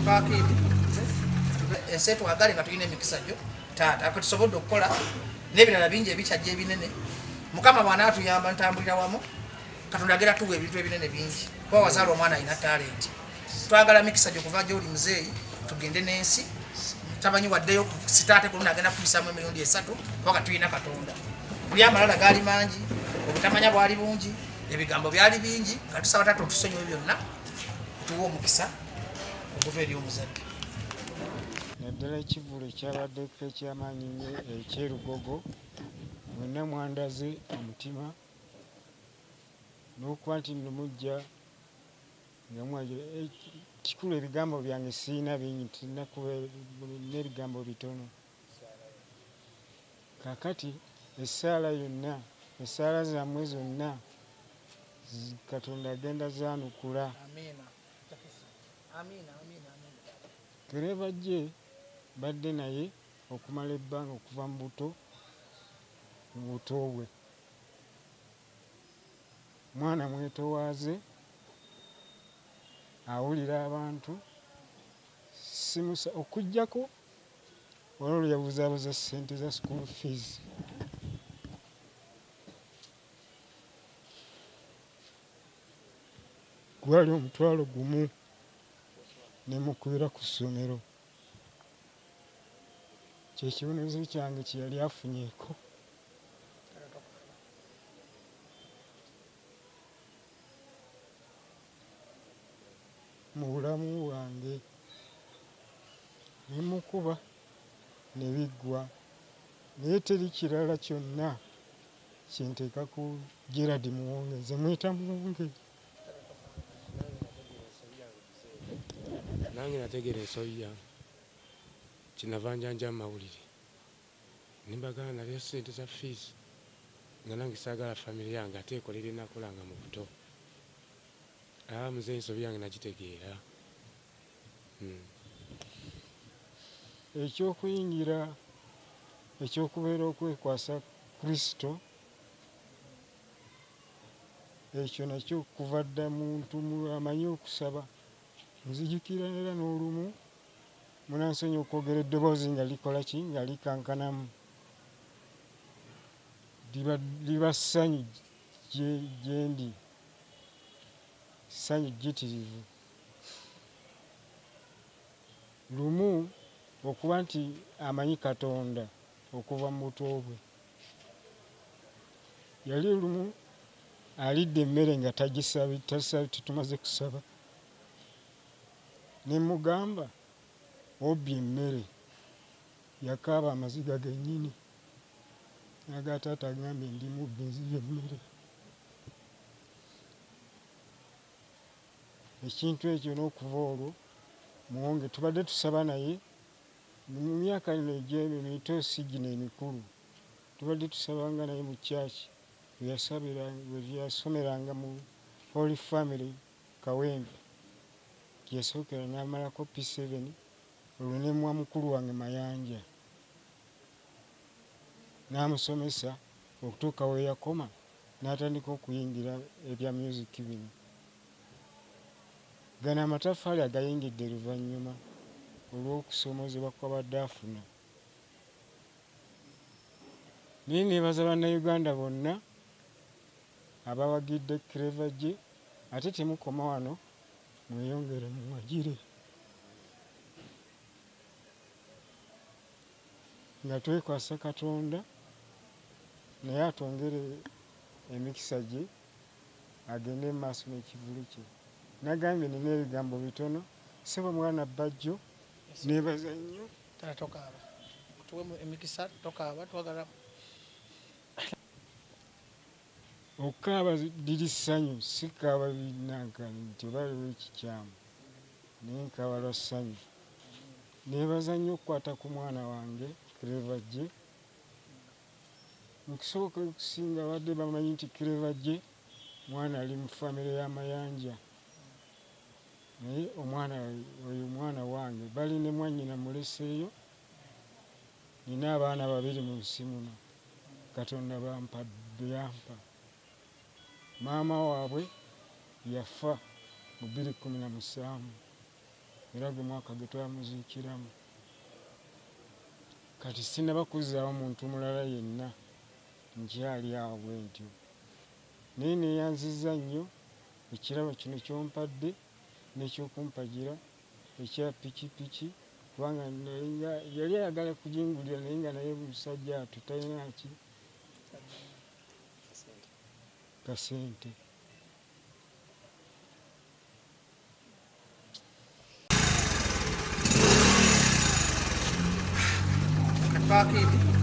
tupaaka ebi ensi twagale nga tulina emikisa gyo taata kwe tusobodde okukola n'ebirala bingi ebikyajja ebinene. Mukama bw'anaatuyamba ntambulira wamu, Katonda agera tuwa ebintu ebinene bingi kuba wazaala omwana alina talenti. Twagala mikisa gyo kuva gy'oli muzeeyi tugende n'ensi tamanyi waddeyo sitaate kuluna agenda kuyisamu emirundi 3 kubanga tulina Katonda. Buli amalala gaali mangi, obutamanya bwali bungi, ebigambo byali bingi, nga tusaba Taata otusonyiwe byonna tuwa omukisa okuva eri omuzadde. Naddala ekivvulu ekyabaddeko ekyamaanyi nnyo ekyerugogo mwenna mwandaze omutima n'okuba nti nomujja nga mwagira kikulu. Ebigambo byange sirina bingi, tulina kuba n'ebigambo bitono. Kaakati essaala yonna, essaala zammwe zonna Katonda agenda zaanukula. Clever-J badde naye okumala ebbanga okuva mu buto bwe. Mwana mwetowaaze, awulira abantu, okuggyako olwo yabuzaabuza ssente za school fees. Gwali omutwalo gumu ne mukubira ku ssomero. Kye kibonerezo kyange kye yali afunyeeko. Mu bulamu bwange ne mukuba ne biggwa, naye teri kirala kyonna kyenteeka ku Gerald Muwonge. Nze mwita Muwonge. Nange nategeera ensobi yange kinava njanja mu mawulire ne mbagamba nalyo ssente za fees nga nange saagala famire yange ate ekolera enakolanga mu buto. Muze ensobi yange nagitegeera. Ekyokuyingira ekyokubeera okwekwasa Kristo, ekyo nakyo kuva dda muntu amanyi okusaba. Nzijukira era n'olumu munansonyi okwogera eddoboozi nga likola ki, nga likankanamu. Liba ssanyu gye ndi, ssanyu jjitirivu. Lumu okuba nti amanyi Katonda okuva mu buto bwe. Yali lumu alidde emmere nga tetumaze kusaba. Ne mugamba obbye emmere. Yakaaba amaziga gennyini. Naga taata agambye ndi mubbi nzibye emmere. Ekintu ekyo n'okuva olwo Muwonge tubadde tusaba naye mu myaka ino emito si gino emikulu. Tubadde tusabanga naye mu kyaki we yasomeranga mu Holy Family Kawempe. Yasookera n'amalako P7 olwo ne mwa mukulu wange Mayanja n'amusomesa okutuuka we yakoma n'atandika okuyingira ebya music bino. Gano amataffaali agayingidde luvannyuma olw'okusoomozebwa kw'abadde afuna. Naye neebaza bannayuganda bonna abawagidde Clever-J, ate temukoma wano, mweyongere muwagire nga twekwasa Katonda naye atwongere emikisa gye agende mu maaso n'ekivulu kye. Nagambye nina ebigambo bitono. Ssebo mwana Bajjo, neebaza nnyo. Taata tokaaba, tuwe emikisa, tokaaba, twagala Okukaaba liri ssanyu, si kaaba binankani nti baliwo ekikyamu, naye nkaaba lwa ssanyu. Neebaza nnyo okukwata ku mwana wange Clever-J. Mu kusooka okusinga abadde bamanyi nti Clever-J mwana ali mu famire y'Amayanja, naye oyo mwana wange bali ne mwannyina muleseeyo. Nina abaana 2 mu nsi muno Katonda yampa. Maama waabwe yafa mu 2017. era gwe mwaka gwe twamuziikiramu. Kati sinaba kuzzaawo muntu mulala yenna, nkyali awo bwe ntyo. Naye neeyanzizza nnyo ekirabo kino kyompadde n'ekyokumpagira ekya pikipiki, kubanga yali ayagala kugingulira naye nga naye musajja ate talina ki kasente. Pakiidi